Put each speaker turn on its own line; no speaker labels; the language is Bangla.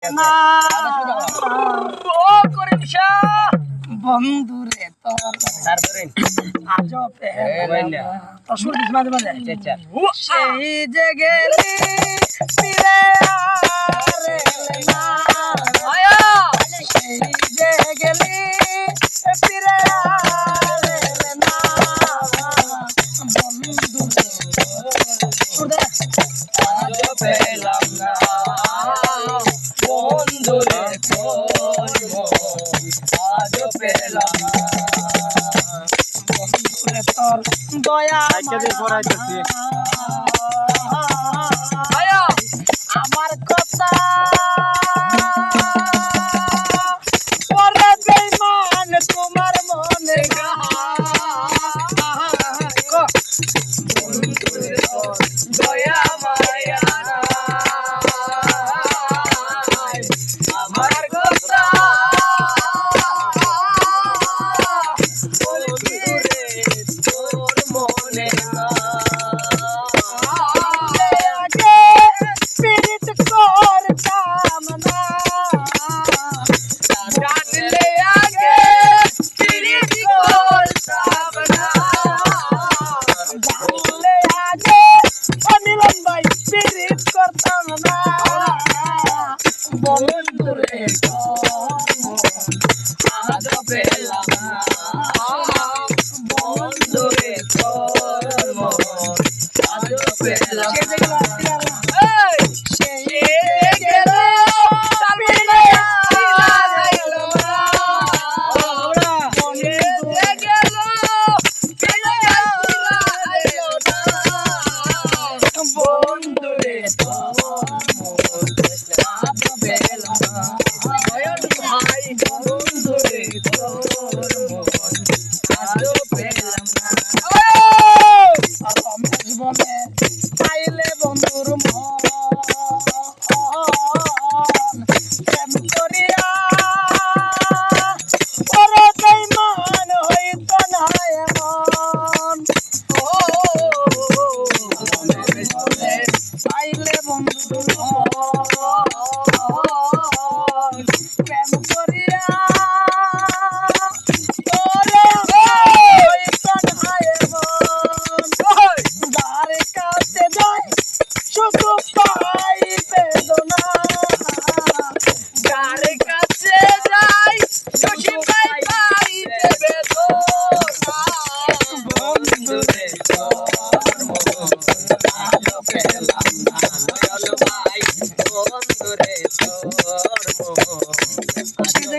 না ও করিম শাহ বন্ধুরে তোর
তারপরে
আজ পেলা তো সুর দিস মাঝে মাঝে সেই যে গেলি ফিরে আরে না সেই যে গেলি ফিরে আরে না বন্ধুরে সুর দে
আজ পেলাম না বন্ধুরে তোর আজ পেলাম না
বন্ধুরে তোর দয়া আমার কথা পরে বেঈমান তোমার মনে
বন্ধুরে তোর দয়া মায়া নাই আমার কথা বন্ধুরে তোর মনে
আগে পীড়িত করতাম না
জানলে আগে পিরিত করতাম না
জানলে আগে অনিলন ভাই পীড়িত করতাম না বন্ধুরে
আজ পেলাম না বন্ধুরে তোর আজ পেলাম না সে গেল তারপরে আইল না সে গেল আইল না বন্ধুরে আজ পেলাম না ভাই বন্ধুরে তোর আজ পেলাম না
জীবনে পাইলে বন্ধুর মন প্রেম করিয়া ওরে বেঈমান হইত না এমন পাইলে বন্ধুর মন প্রেম করিয়া ওরে হইত না এমন যার কাছে যাই শুধু পাই বেদনা
যার কাছে যাই খুশি পাই পাইতে বেদনা বন্ধুরে তোর আজ পেলাম না দয়াল ভাই বন্ধুরে তোর আজ